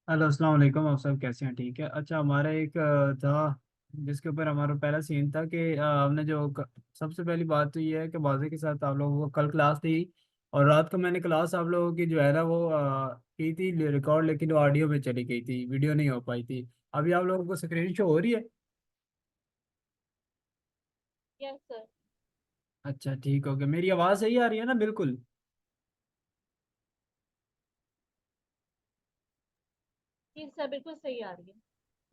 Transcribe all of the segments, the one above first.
Hello अस्सलाम वालेकुम। आप सब कैसे हैं? ठीक है। अच्छा, हमारा एक था जिसके ऊपर हमारा पहला सीन था कि हमने सबसे पहली बात तो ये है कि वाजे के साथ आप लोगों को कल क्लास थी। और रात को मैंने क्लास आप लोगों की जो है ना वो की थी रिकॉर्ड, लेकिन वो ऑडियो में चली गई थी, वीडियो नहीं हो पाई थी। अभी आप लोगों को स्क्रीन शो हो रही है? Yes sir. अच्छा, ठीक हो गया। मेरी आवाज़ सही आ रही है ना? बिल्कुल। जी सर, बिल्कुल सही आ रही है।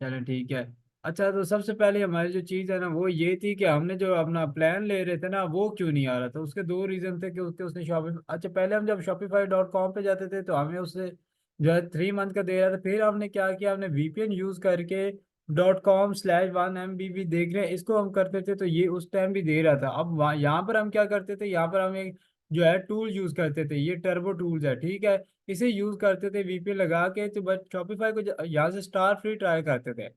चलो ठीक है। अच्छा, तो सबसे पहले हमारी जो चीज़ है ना वो ये थी कि हमने जो अपना प्लान ले रहे थे ना वो क्यों नहीं आ रहा था। उसके दो रीज़न थे कि उसके उसने अच्छा, पहले हम जब shopify.com पे जाते थे तो हमें उससे जो है 3 मंथ का दे रहा था। फिर हमने क्या किया, हमने वीपीएन यूज़ करके .com/1 MB देख रहे हैं इसको हम करते थे, तो ये उस टाइम भी दे रहा था। अब वहाँ यहाँ पर हम क्या करते थे, यहाँ पर हम एक जो है टूल यूज़ करते थे, ये टर्बो टूल्स है, ठीक है। इसे यूज़ करते थे वीपीएन लगा के, तो बस शॉपिफाई को यहाँ से स्टार फ्री ट्राई करते थे।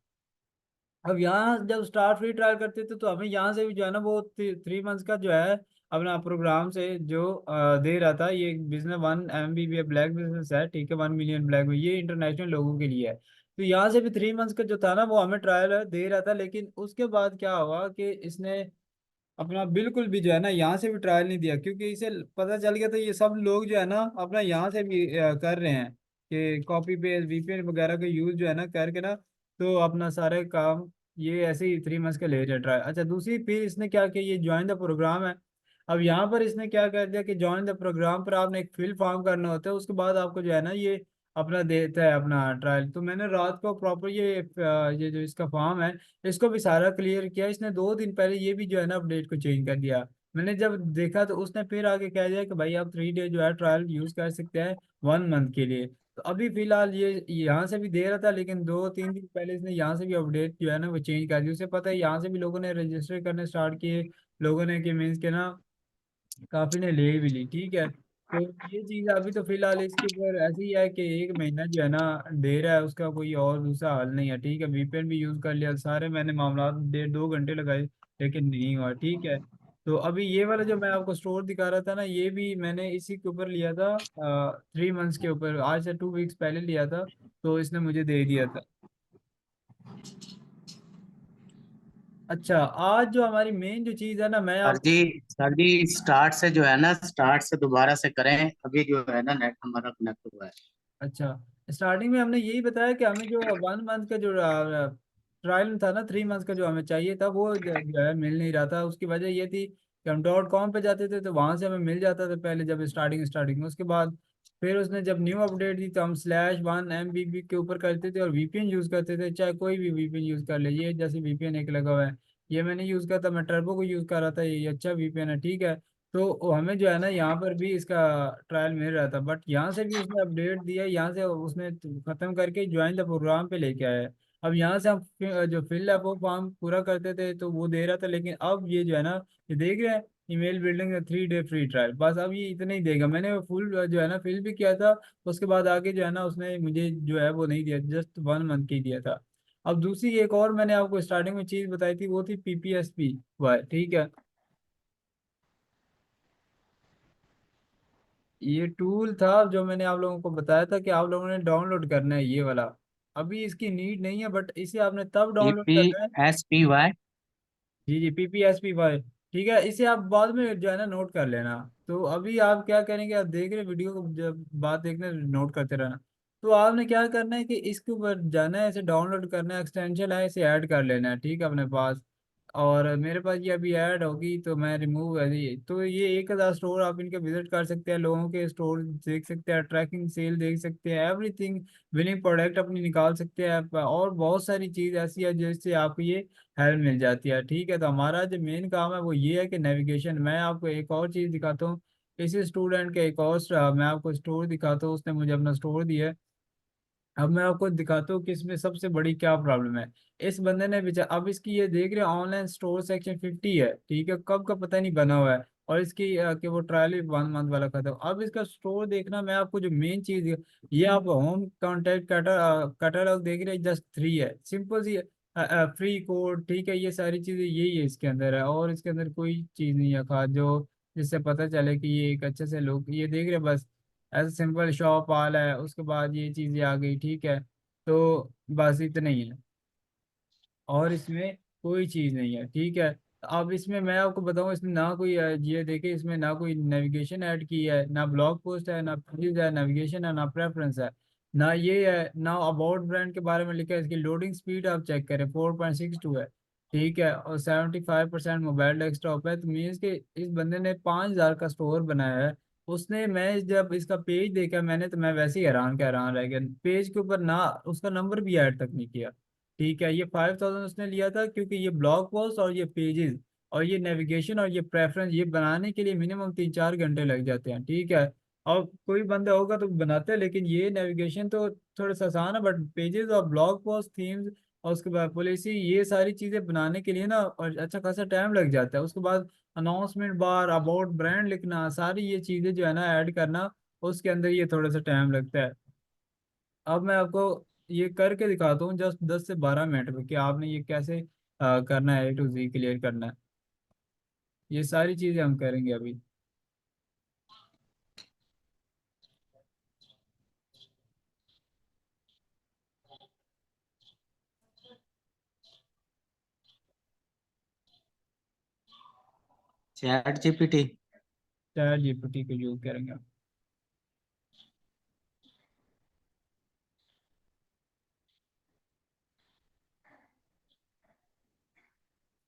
अब यहाँ जब स्टार फ्री ट्रायल करते थे तो हमें यहाँ से भी जो है ना वो 3 मंथ्स का जो है अपना प्रोग्राम से जो दे रहा था। ये बिजनेस 1 MB ब्लैक बिजनेस है, ठीक है, 1 मिलियन ब्लैक में, ये इंटरनेशनल लोगों के लिए है। तो यहाँ से भी 3 मंथ्स का जो था ना वो हमें ट्रायल दे रहा था। लेकिन उसके बाद क्या हुआ कि इसने अपना बिल्कुल भी जो है ना यहाँ से भी ट्रायल नहीं दिया, क्योंकि इसे पता चल गया था ये सब लोग जो है ना अपना यहाँ से भी कर रहे हैं कि कॉपी पेस्ट वीपीएन वगैरह का यूज जो है ना करके ना, तो अपना सारे काम ये ऐसे ही 3 मंथ्स का ले रहे ट्रायल। अच्छा, दूसरी फिर इसने क्या किया, ये ज्वाइन द प्रोग्राम है। अब यहाँ पर इसने क्या कर दिया कि ज्वाइन द प्रोग्राम पर आपने एक फिल फॉर्म करना होता है, उसके बाद आपको जो है ना ये अपना देता है अपना ट्रायल। तो मैंने रात को प्रॉपर ये जो इसका फॉर्म है इसको भी सारा क्लियर किया। इसने 2 दिन पहले ये भी जो है ना अपडेट को चेंज कर दिया। मैंने जब देखा तो उसने फिर आगे कह दिया कि भाई आप 3 डे जो है ट्रायल यूज कर सकते हैं 1 मंथ के लिए। तो अभी फिलहाल ये यहाँ से भी दे रहा था, लेकिन 2-3 दिन पहले इसने यहाँ से भी अपडेट जो है ना वो चेंज कर दी। उसे पता है यहाँ से भी लोगों ने रजिस्टर करने स्टार्ट किए, लोगों ने कि मीन्स के ना काफी ने ले भी ली, ठीक है। तो ये चीज अभी तो फिलहाल इसके ऊपर ऐसी ही है कि 1 महीना जो है ना दे रहा है, उसका कोई और दूसरा हल नहीं है, ठीक है। वीपीएन भी यूज कर लिया, सारे मैंने मामला 1.5-2 घंटे लगाए, लेकिन नहीं हुआ, ठीक है। तो अभी ये वाला जो मैं आपको स्टोर दिखा रहा था ना, ये भी मैंने इसी के ऊपर लिया था, 3 मंथ्स के ऊपर, आज से 2 वीक्स पहले लिया था। तो इसने मुझे दे दिया था। अच्छा, आज जो हमारी मेन जो चीज है ना मैं सर आप जी सर जी, स्टार्ट से जो है ना, स्टार्ट से दोबारा से करें। अभी जो है ना नेट हमारा कनेक्ट हुआ है। अच्छा, स्टार्टिंग में हमने यही बताया कि हमें जो 1 मंथ का जो ट्रायल था ना, 3 मंथ्स का जो हमें चाहिए था वो जो है मिल नहीं रहा था। उसकी वजह ये थी कि हम .com पे जाते थे तो वहां से हमें मिल जाता था पहले, जब स्टार्टिंग स्टार्टिंग में। उसके बाद फिर उसने जब न्यू अपडेट दी तो हम /1 MB के ऊपर करते थे और वीपीएन यूज करते थे, चाहे कोई भी वीपीएन यूज कर ले। ये जैसे वीपीएन एक लगा हुआ है, ये मैंने यूज किया था, मैं टर्बो को यूज कर रहा था, ये अच्छा वीपीएन है, ठीक है। तो वो हमें जो है ना यहाँ पर भी इसका ट्रायल मिल रहा था, बट यहाँ से भी उसने अपडेट दिया, यहाँ से उसने खत्म करके ज्वाइन द प्रोग्राम पे लेके आया है। अब यहाँ से हम जो फिल है वो फॉर्म पूरा करते थे तो वो दे रहा था, लेकिन अब ये जो है ना, ये देख रहे हैं, email building 3 day free trial, बस अब ये इतना ही देगा। मैंने वो फुल जो है ना फिल भी किया था, उसके बाद आगे जो है ना उसने मुझे जो है वो नहीं दिया, जस्ट 1 मंथ की दिया था। अब दूसरी एक और मैंने आपको स्टार्टिंग में चीज बताई थी, वो थी PPSP, ठीक है। ये टूल था जो मैंने आप लोगों को बताया था कि आप लोगों ने डाउनलोड करना है, ये वाला। अभी इसकी नीड नहीं है, बट इसे आपने तब डाउनलोड करना है। PPSPY। जी जी, PPSP, ठीक है। इसे आप बाद में जो है ना नोट कर लेना। तो अभी आप क्या करेंगे, आप देख रहे वीडियो को, जब बात देखने नोट करते रहना। तो आपने क्या करना है कि इसके ऊपर जाना है, इसे डाउनलोड करना है, एक्सटेंशन है, इसे ऐड कर लेना है, ठीक है, अपने पास। और मेरे पास ये अभी ऐड होगी तो मैं रिमूव है तो ये 1,000 स्टोर आप इनके विजिट कर सकते हैं, लोगों के स्टोर देख सकते हैं, ट्रैकिंग सेल देख सकते हैं, एवरीथिंग, विनिंग प्रोडक्ट अपनी निकाल सकते हैं और बहुत सारी चीज़ ऐसी है जिससे आपको ये हेल्प मिल जाती है, ठीक है। तो हमारा जो मेन काम है वो ये है कि नेविगेशन। मैं आपको एक और चीज़ दिखाता हूँ, इसी स्टूडेंट के एक और मैं आपको स्टोर दिखाता हूँ, उसने मुझे अपना स्टोर दिया है। अब मैं आपको दिखाता हूँ कि इसमें सबसे बड़ी क्या प्रॉब्लम है। इस बंदे ने बेचा, अब इसकी ये देख रहे हैं ऑनलाइन स्टोर सेक्शन 50 है, ठीक है, कब का पता नहीं बना हुआ है। और इसकी कि वो ट्रायल भी 1 मंथ वाला खत्म। अब इसका स्टोर देखना, मैं आपको जो मेन चीज, ये आप होम कॉन्टेक्ट कैटलॉग देख रहे हैं, जस्ट 3 है, सिंपल सी फ्री कोड, ठीक है। ये सारी चीजें यही है इसके अंदर है, और इसके अंदर कोई चीज नहीं है खास जो जिससे पता चले कि ये एक अच्छे से लोग ये देख रहे हैं, बस ऐसा सिंपल शॉप ऑल है। उसके बाद ये चीजें आ गई, ठीक है। तो बस इतना ही है, और इसमें कोई चीज़ नहीं है, ठीक है। अब इसमें मैं आपको बताऊं, इसमें ना कोई ये देखिए, इसमें ना कोई नेविगेशन ऐड की है, ना ब्लॉग पोस्ट है, ना पेज है, नेविगेशन है, ना प्रेफरेंस है, ना ये है, ना अबाउट ब्रांड के बारे में लिखा है। इसकी लोडिंग स्पीड आप चेक करें 4.62 है, ठीक है, और 75% मोबाइल डेस्कटॉप है। तो मीन्स कि इस बंदे ने 5,000 का स्टोर बनाया है। उसने, मैं जब इसका पेज देखा मैंने, तो मैं वैसे ही हैरान रह गया। पेज के ऊपर ना उसका नंबर भी ऐड तक नहीं किया, ठीक है। ये 5,000 उसने लिया था, क्योंकि ये ब्लॉग पोस्ट और ये पेजेस और ये नेविगेशन और ये प्रेफरेंस ये बनाने के लिए मिनिमम 3-4 घंटे लग जाते हैं, ठीक है। और कोई बंदा होगा तो बनाते हैं, लेकिन ये नेविगेशन तो थोड़ा सा आसान है, बट पेजेस और ब्लॉग पोस्ट थीम्स और उसके बाद पॉलिसी ये सारी चीज़ें बनाने के लिए ना, और अच्छा खासा टाइम लग जाता है। उसके बाद अनाउंसमेंट बार, अबाउट ब्रांड लिखना, सारी ये चीज़ें जो है ना ऐड करना, उसके अंदर ये थोड़ा सा टाइम लगता है। अब मैं आपको ये करके दिखाता हूँ जस्ट 10 से 12 मिनट में कि आपने ये कैसे करना है, A to Z क्लियर करना है। ये सारी चीज़ें हम करेंगे अभी। Chat GPT. ChatGPT को यूज करेंगे।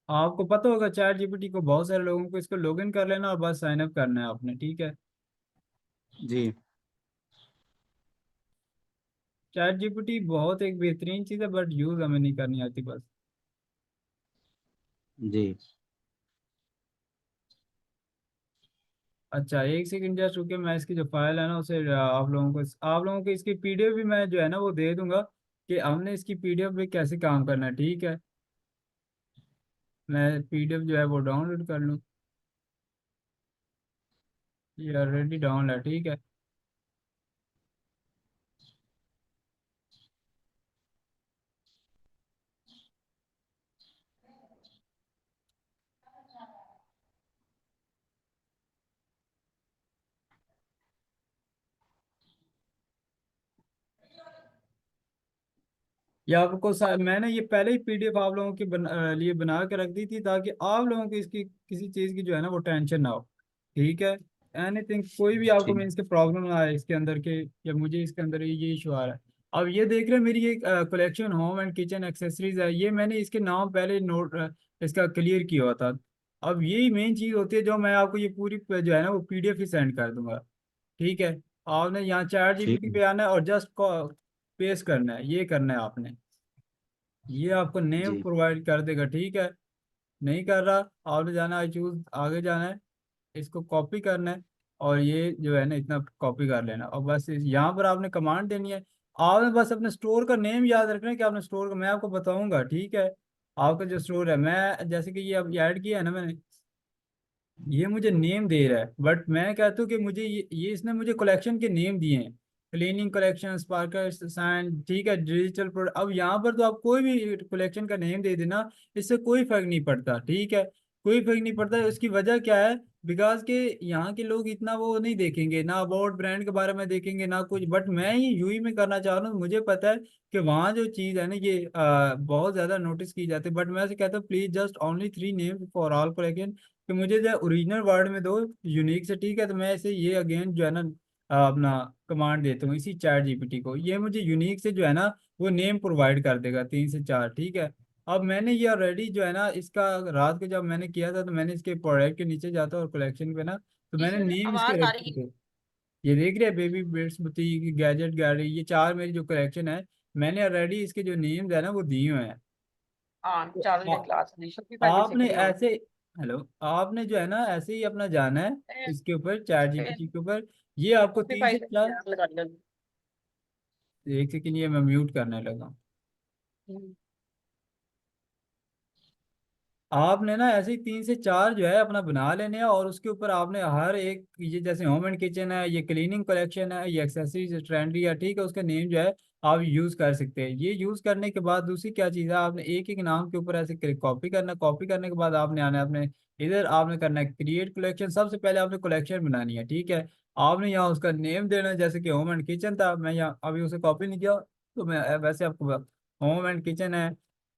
आपको पता होगा ChatGPT को, बहुत सारे लोगों को इसको लॉगिन कर लेना और बस साइन अप करना है आपने, ठीक है। जी ChatGPT बहुत एक बेहतरीन चीज़ है, बट यूज हमें नहीं करनी आती बस। जी। अच्छा, एक सेकंड जस्ट रुके, मैं इसकी जो फाइल है ना उसे आप लोगों को इसकी PDF भी मैं जो है ना वो दे दूंगा, कि हमने इसकी PDF पे कैसे काम करना है, ठीक है। मैं PDF जो है वो डाउनलोड कर लूँ। ये ऑलरेडी डाउन है, ठीक है। ये आपको मैंने ये पहले ही PDF आप लोगों के लिए बना के रख दी थी, ताकि आप लोगों को इसकी किसी चीज़ की जो है ना वो टेंशन ना हो, ठीक है। एनीथिंग कोई भी आपको ठीक। मीन्स के प्रॉब्लम ना आए इसके अंदर के, या मुझे इसके अंदर ये इशू आ रहा है। अब ये देख रहे हैं मेरी एक collection home and kitchen accessories है, ये मैंने इसके नाम पहले नोट इसका क्लियर किया हुआ था। अब यही मेन चीज़ होती है, जो मैं आपको ये पूरी जो है ना वो PDF ही सेंड कर दूंगा, ठीक है। आपने यहाँ ठीक ChatGPT है। पे आना है और जस्ट पेस्ट करना है, ये करना है आपने। ये आपको नेम जी प्रोवाइड कर देगा, ठीक है। नहीं कर रहा, आपने जाना है चूज, आगे जाना है, इसको कॉपी करना है, और ये जो है ना इतना कॉपी कर लेना, और बस यहाँ पर आपने कमांड देनी है। आपने बस अपने स्टोर का नेम याद रखना है, कि आपने स्टोर का, मैं आपको बताऊंगा, ठीक है। आपका जो स्टोर है, मैं जैसे कि ये अब ऐड किया है ना मैंने, ये मुझे नेम दे रहा है, बट मैं कहता हूँ कि मुझे ये इसने मुझे कलेक्शन के नेम दिए हैं। क्लीनिंग कलेक्शन, स्पार्कर साइन, ठीक है, डिजिटल प्रोडक्ट। अब यहाँ पर तो आप कोई भी कलेक्शन का नेम दे देना, इससे कोई फर्क नहीं पड़ता, ठीक है। कोई फर्क नहीं पड़ता, उसकी वजह क्या है? बिकॉज के यहाँ के लोग इतना वो नहीं देखेंगे ना, अबाउट ब्रांड के बारे में देखेंगे ना कुछ, बट मैं ये यूई में करना चाह रहा हूँ। मुझे पता है कि वहाँ जो चीज़ है ना ये बहुत ज़्यादा नोटिस की जाती है, बट मैं ऐसे कहता हूँ please just only 3 name for all collection, कि मुझे जो ओरिजिनल वर्ड में दो, यूनिक से, ठीक है। तो मैं ऐसे ये अगेन जो है ना अपना कमांड देता हूँ इसी ChatGPT को, ये मुझे यूनिक से जो है ना वो नेम प्रोवाइड कर देगा 3 से 4, ठीक है। अब मैंने ये ऑलरेडी जो है ना इसका, रात को जब मैंने किया था, तो मैंने इसके प्रोडक्ट के नीचे जाता और कलेक्शन पे ना, तो जी मैंने सर, नेम इसके आवाज आ रखे रही थे। ये देख रहे हैं, baby bits boutique, gadget gallery, ये 4 मेरी जो कलेक्शन है, मैंने ऑलरेडी इसके जो नेम्स है ना वो दिए हुए हैं। हाँ, तो चालू आ- क्लास नहीं, शॉपिफाई आपने बेसिकली ऑन। ऐसे, हेलो, आपने जो है ना ऐसे ही अपना जाना है इसके ऊपर, ChatGPT के ऊपर। ये आपको तीन शॉपिफाई से से चार लगा लिया। एक सेकंड, ये मैं म्यूट करने लगा। हम्म। आपने ना ऐसे ही 3 से 4 जो है अपना बना लेने हैं, और उसके ऊपर आपने हर एक, ये जैसे होम एंड किचन है, ये क्लीनिंग कलेक्शन है, ये एक्सेसरीज ट्रेंडी है, ठीक है, उसका नेम जो है आप यूज कर सकते हैं। ये यूज करने के बाद दूसरी क्या चीज़ है, आपने एक एक नाम के ऊपर ऐसे कॉपी करना, कॉपी करने के बाद आपने आना है अपने इधर, आपने करना है क्रिएट कलेक्शन। सबसे पहले आपने कलेक्शन बनानी है, ठीक है। आपने यहाँ उसका नेम देना है, जैसे कि होम एंड किचन था, मैं यहाँ अभी उसे कॉपी नहीं किया, तो मैं वैसे आपको होम एंड किचन है,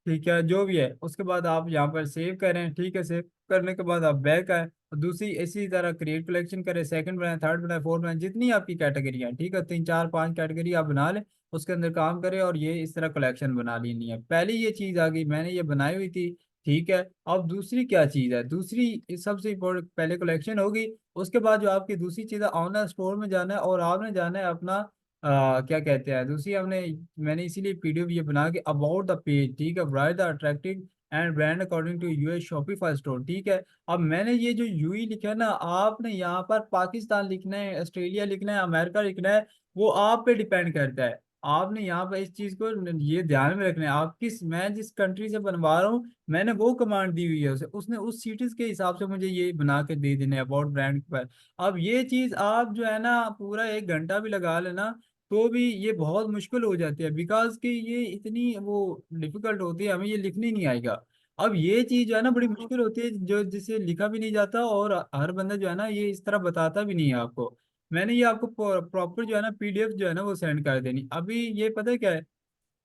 ठीक है, जो भी है। उसके बाद आप यहाँ पर सेव करें, ठीक है, सेव करने के बाद आप बैक आए और दूसरी इसी तरह क्रिएट कलेक्शन करें, सेकंड बनाए, थर्ड बनाए, फोर्थ बनाए, जितनी आपकी कैटेगरी है, ठीक है, 3 4 5 कैटेगरी आप बना लें, उसके अंदर काम करें और ये इस तरह कलेक्शन बना लेनी है। पहली ये चीज़ आ गई, मैंने ये बनाई हुई थी, ठीक है। अब दूसरी क्या चीज़ है, दूसरी सबसे इम्पोर्टेंट, पहले कलेक्शन होगी, उसके बाद जो आपकी दूसरी चीज़ है, ऑनलाइन स्टोर में जाना है और आपने जाना है अपना क्या कहते हैं, दूसरी हमने, मैंने इसीलिए पीडीएफ ये बना के अबाउट द पेज, ठीक है, write the attractive and brand according to US Shopify store, ठीक है। अब मैंने ये जो यूई लिखा है ना, आपने यहाँ पर पाकिस्तान लिखना है, ऑस्ट्रेलिया लिखना है, अमेरिका लिखना है, वो आप पे डिपेंड करता है। आपने यहाँ पर इस चीज को ये ध्यान में रखना है, आप किस, मैं जिस कंट्री से बनवा रहा हूँ, मैंने वो कमांड दी हुई है उसे, उसने उस सिटीज के हिसाब से मुझे ये बना के दे देने अबाउट ब्रांड पर। अब ये चीज आप जो है ना पूरा 1 घंटा भी लगा लेना, तो भी ये बहुत मुश्किल हो जाती है, बिकॉज कि ये इतनी वो डिफिकल्ट होती है, हमें ये लिखनी नहीं आएगा। अब ये चीज जो है ना बड़ी मुश्किल होती है, जो जिसे लिखा भी नहीं जाता, और हर बंदा जो है ना ये इस तरह बताता भी नहीं है आपको। मैंने ये आपको प्रॉपर जो है ना पीडीएफ जो है ना वो सेंड कर देनी। अभी ये पता है क्या है,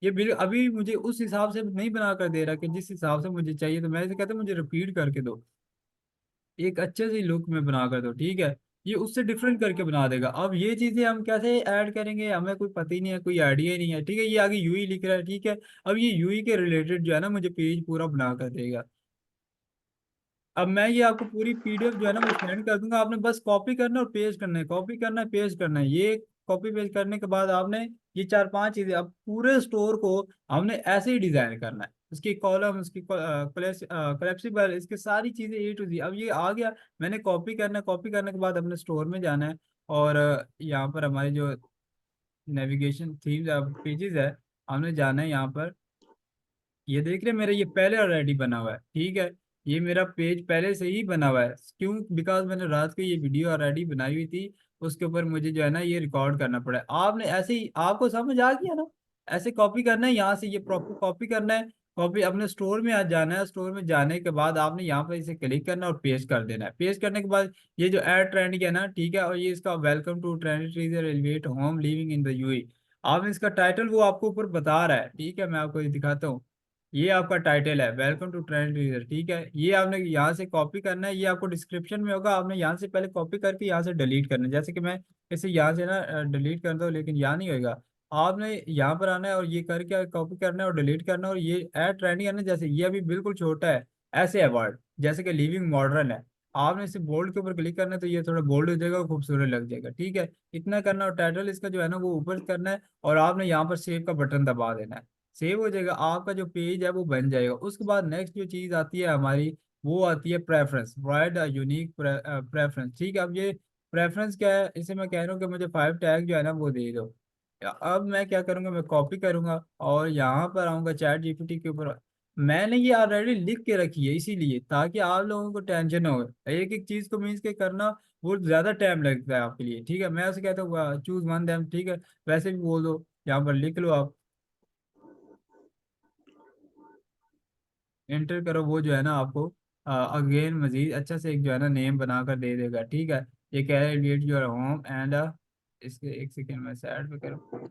ये बिल अभी मुझे उस हिसाब से नहीं बना कर दे रहा कि जिस हिसाब से मुझे चाहिए, तो मैं इसे कहता हूँ मुझे रिपीट करके दो, एक अच्छे से लुक में बना कर दो, ठीक है। ये उससे डिफरेंट करके बना देगा। अब ये चीजें हम कैसे ऐड करेंगे, हमें कोई पता ही नहीं है, कोई आइडिया ही नहीं है, ठीक है। ये आगे यूई लिख रहा है, ठीक है। अब ये यूई के रिलेटेड जो है ना मुझे पेज पूरा बना कर देगा। अब मैं ये आपको पूरी पीडीएफ जो है ना वो सेंड कर दूंगा, आपने बस कॉपी करना है और पेस्ट करना है, कॉपी करना है, पेस्ट करना है। ये कॉपी पेस्ट करने के बाद आपने ये 4 5 चीजें, अब पूरे स्टोर को हमने ऐसे ही डिजाइन करना है, इसकी कॉलम, इसकी कलेप्सिबल, इसकी सारी चीजें A to Z। अब ये आ गया, मैंने कॉपी करना है, कॉपी करने के बाद अपने स्टोर में जाना है, और यहाँ पर हमारी जो नेविगेशन थीम्स पेजेस है, हमने जाना है यहाँ पर। ये देख रहे हैं, मेरा ये पहले ऑलरेडी बना हुआ है, ठीक है। ये मेरा पेज पहले से ही बना हुआ है, क्यों, बिकॉज मैंने रात को ये वीडियो ऑलरेडी बनाई हुई थी, उसके ऊपर मुझे जो है ना ये रिकॉर्ड करना पड़ा है। आपने ऐसे ही, आपको समझ आ गया ना, ऐसे कॉपी करना है, यहाँ से ये प्रॉपर कॉपी करना है, कॉपी अपने स्टोर में आ जाना है, स्टोर में जाने के बाद आपने यहाँ पर इसे क्लिक करना है और पेस्ट कर देना है। पेस्ट करने के बाद ये जो ऐड ट्रेंड है ना, ठीक है, और ये इसका welcome to trend treasure elevate home living in the UAE, आपने इसका टाइटल वो आपको ऊपर बता रहा है, ठीक है, मैं आपको ये दिखाता हूँ। ये आपका टाइटल है, वेलकम टू ट्रेंड रीडर, ठीक है। ये आपने यहाँ से कॉपी करना है, ये आपको डिस्क्रिप्शन में होगा, आपने यहाँ से पहले कॉपी करके यहाँ से डिलीट करना है। जैसे कि मैं इसे यहाँ से ना डिलीट कर दूँ, लेकिन यहाँ नहीं होगा, आपने यहाँ पर आना है और ये करके कॉपी करना है और डिलीट करना है, और ये ऐड ट्रेंडिंग है ना, जैसे ये अभी बिल्कुल छोटा है, ऐसे है वर्ड, जैसे कि लिविंग मॉडर्न है, आपने इसे बोल्ड के ऊपर क्लिक करना है तो ये थोड़ा बोल्ड हो जाएगा और खूबसूरत लग जाएगा, ठीक है। इतना करना, और टाइटल इसका जो है ना वो ऊपर करना है, और आपने यहाँ पर सेव का बटन दबा देना है, सेव हो जाएगा, आपका जो पेज है वो बन जाएगा। उसके बाद नेक्स्ट जो चीज आती है हमारी, वो आती है प्रेफरेंस, राइट, यूनिक प्रेफरेंस, ठीक है। अब ये प्रेफरेंस क्या है, इसे मैं कह रहा हूँ कि मुझे 5 टैग जो है ना वो दे दो। अब मैं क्या करूंगा, मैं कॉपी करूंगा और यहाँ पर आऊंगा चैट जीपीटी के ऊपर, मैंने ये ऑलरेडी लिख के रखी है इसीलिए, ताकि आप लोगों को टेंशन ना हो, एक एक चीज को मीन्स के करना वो ज्यादा टाइम लगता है आपके लिए, ठीक है। मैं उसे कहता हूँ चूज वन देम, ठीक है, वैसे भी बोल दो, यहाँ पर लिख लो आप, एंटर करो, वो जो है ना आपको अगेन मजीद अच्छा से एक जो है ना नेम बना कर दे देगा, ठीक है। ये कह रहा है एलिवेट योर होम एंड, इसके एक सेकेंड में साइड पे करो,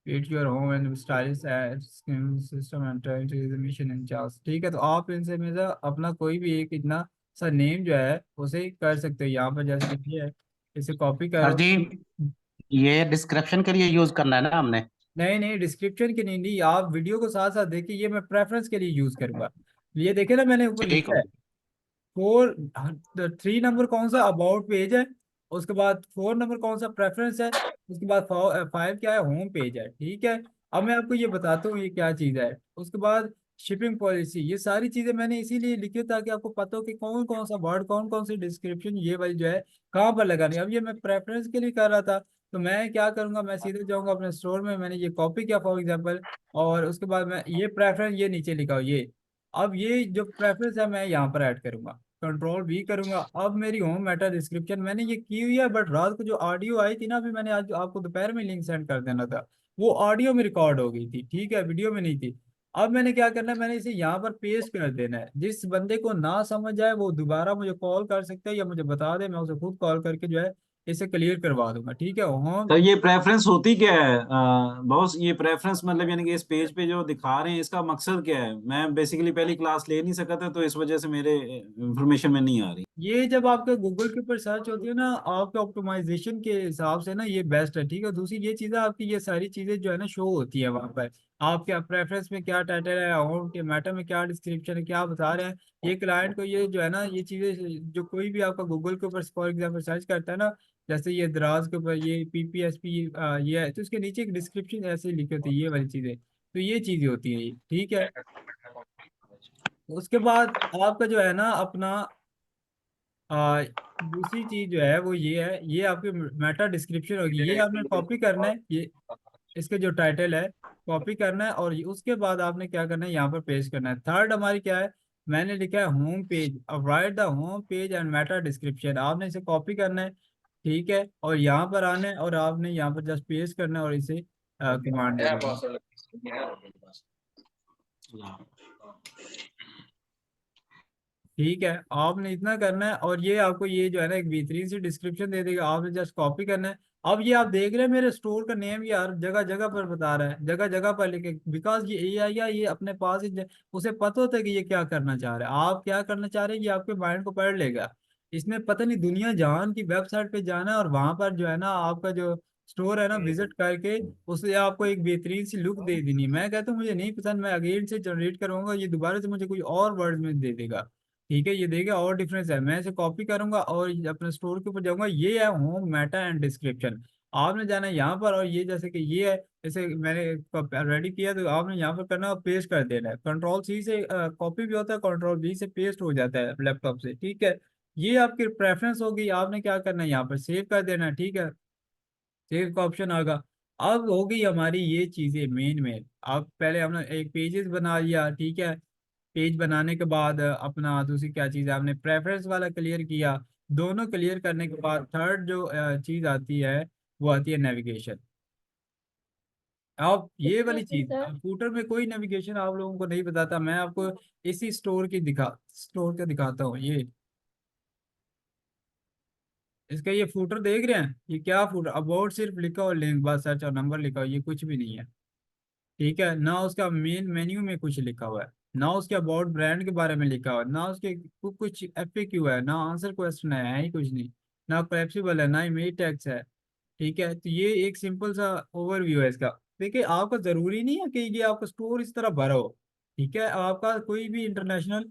elevate your home and stylish system and mission in charge, ठीक है। तो आप इनसे में से अपना कोई भी एक इतना सा नेम जो है उसे कर सकते हो, यहाँ पर जैसे कि ये है, इसे कॉपी सर करो। जी, ये डिस्क्रिप्शन के लिए यूज करना है ना हमने? नहीं नहीं, डिस्क्रिप्शन की नहीं ली, आप वीडियो को साथ साथ देखिए, ये मैं प्रेफरेंस के लिए यूज करूंगा। ये देखे ना मैंने ऊपर ठीक लिखा है। है, 3 नंबर कौन सा अबाउट पेज है, उसके बाद 4 नंबर कौन सा प्रेफरेंस है, उसके बाद 5 क्या है, होम पेज है, ठीक है। अब मैं आपको ये बताता हूँ ये क्या चीज़ है। उसके बाद शिपिंग पॉलिसी, ये सारी चीज़ें मैंने इसीलिए लिखी है ताकि आपको पता हो कि कौन कौन सा वर्ड, कौन कौन सी डिस्क्रिप्शन ये वाली जो है कहाँ पर लगानी है। अब ये मैं प्रेफरेंस के लिए कर रहा था, तो मैं क्या करूंगा, मैं सीधे जाऊंगा अपने स्टोर में, मैंने ये कॉपी किया फॉर एग्जाम्पल, और उसके बाद मैं ये प्रेफरेंस ये नीचे लिखा हो ये, अब ये जो प्रेफरेंस है मैं यहाँ पर ऐड करूंगा, कंट्रोल V करूंगा। अब मेरी होम मेटा डिस्क्रिप्शन मैंने ये की हुई है, बट रात को जो ऑडियो आई थी ना, अभी मैंने आज आपको दोपहर में लिंक सेंड कर देना था, वो ऑडियो में रिकॉर्ड हो गई थी, ठीक है, वीडियो में नहीं थी। अब मैंने क्या करना है, मैंने इसे यहाँ पर पेस्ट कर देना है, जिस बंदे को ना समझ आए वो दोबारा मुझे कॉल कर सकता है या मुझे बता दे, मैं उसे खुद कॉल करके जो है इसे क्लियर करवा दूंगा। ठीक है, होम। तो ये प्रेफरेंस होती क्या है बॉस? ये प्रेफरेंस मतलब यानी कि इस पेज पे जो दिखा रहे हैं इसका मकसद क्या है? मैं बेसिकली पहली क्लास ले नहीं सका था, तो इस वजह से मेरे इंफॉर्मेशन में नहीं आ रही। ये जब आपके गूगल के ऊपर सर्च होती है ना, आपके ऑप्टिमाइजेशन के हिसाब से ना ये बेस्ट है। ठीक है, दूसरी ये चीज़ें आपकी, ये सारी चीज़ें जो है ना शो होती है वहाँ पर। आपके प्रेफरेंस में क्या टाइटल है, होम के मेटा में क्या डिस्क्रिप्शन है, क्या बता रहे हैं, ये क्लाइंट को ये जो है ना, ये चीज़ें जो कोई भी आपका गूगल के ऊपर फॉर एग्जाम्पल सर्च करता है ना, जैसे ये दराज के ऊपर ये PPSP ये है, तो इसके नीचे एक डिस्क्रिप्शन ऐसे ही लिखी होती है, ये वाली चीज़ें। तो ये चीज़ें होती है ये। ठीक है, उसके बाद आपका जो है ना अपना दूसरी चीज जो है वो ये है, ये आपकी मेटा डिस्क्रिप्शन होगी, ये आपने कॉपी करना है, ये इसके जो टाइटल है कॉपी करना है, और उसके बाद आपने क्या करना है, यहाँ पर पेस्ट करना है। थर्ड हमारी क्या है, मैंने लिखा है होम पेज। अब right the home page and Meta description, आपने इसे कॉपी करना है। ठीक है, और यहाँ पर आना है और आपने यहाँ पर जस्ट पेस्ट करना है और इसे कमांड दे देना। ठीक है, आपने इतना करना है, और ये आपको ये जो है ना एक बेहतरीन सी डिस्क्रिप्शन दे देगा, आपने जस्ट कॉपी करना है। अब ये आप देख रहे हैं मेरे स्टोर का नेम यार जगह जगह पर बता रहा है, जगह जगह पर लिखे, बिकॉज ये AI या ये अपने पास ही उसे पता होता है कि ये क्या करना चाह रहा है, आप क्या करना चाह रहे हैं, ये आपके माइंड को पढ़ लेगा। इसने पता नहीं दुनिया जहान की वेबसाइट पे जाना है, और वहां पर जो है ना आपका जो स्टोर है ना विजिट करके उसे आपको एक बेहतरीन सी लुक दे देनी है। मैं कहता हूँ मुझे नहीं पसंद, मैं अगेन से जनरेट करूंगा, ये दोबारा से मुझे कोई और वर्ड में दे देगा। ठीक है, ये देखिए और डिफरेंस है, मैं इसे कॉपी करूंगा और ये अपने स्टोर के ऊपर जाऊंगा, ये है होम मेटा एंड डिस्क्रिप्शन। आपने जाना है यहाँ पर, और ये जैसे कि ये है, जैसे मैंने रेडी किया तो आपने यहाँ पर करना और पेस्ट कर देना है। कंट्रोल C से कॉपी भी होता है, कंट्रोल V से पेस्ट हो जाता है लैपटॉप से। ठीक है, ये आपकी प्रेफरेंस होगी, आपने क्या करना है यहाँ पर सेव कर देना है। ठीक है, सेव का ऑप्शन आएगा। अब हो गई हमारी ये चीजें मेन में। अब पहले हमने एक पेजेस बना लिया। ठीक है, पेज बनाने के बाद अपना दूसरी क्या चीज़ है, आपने प्रेफरेंस वाला क्लियर किया। दोनों क्लियर करने के बाद थर्ड जो चीज़ आती है वो आती है नेविगेशन। अब ये वाली ओके चीज, सर। अब फूटर में कोई नेविगेशन आप लोगों को नहीं बताता, मैं आपको इसी स्टोर का दिखाता हूँ। ये इसका ये फूटर देख रहे हैं, ये क्या फूटर, अबाउट सिर्फ लिखा और लिंक बस, सर्च और नंबर लिखा हो, ये कुछ भी नहीं है। ठीक है, ना उसका मेन मेन्यू में कुछ लिखा हुआ है, ना उसके अबाउट ब्रांड के बारे में लिखा हुआ है, ना उसके कुछ FAQ है, ना आंसर क्वेश्चन है ही कुछ नहीं, ना फ्लेक्सिबल है, ना इमेज टैग्स है। ठीक है, तो ये एक सिंपल सा ओवरव्यू है इसका। देखिए, आपका जरूरी नहीं है कि ये आपका स्टोर इस तरह भरा हो। ठीक है, आपका कोई भी इंटरनेशनल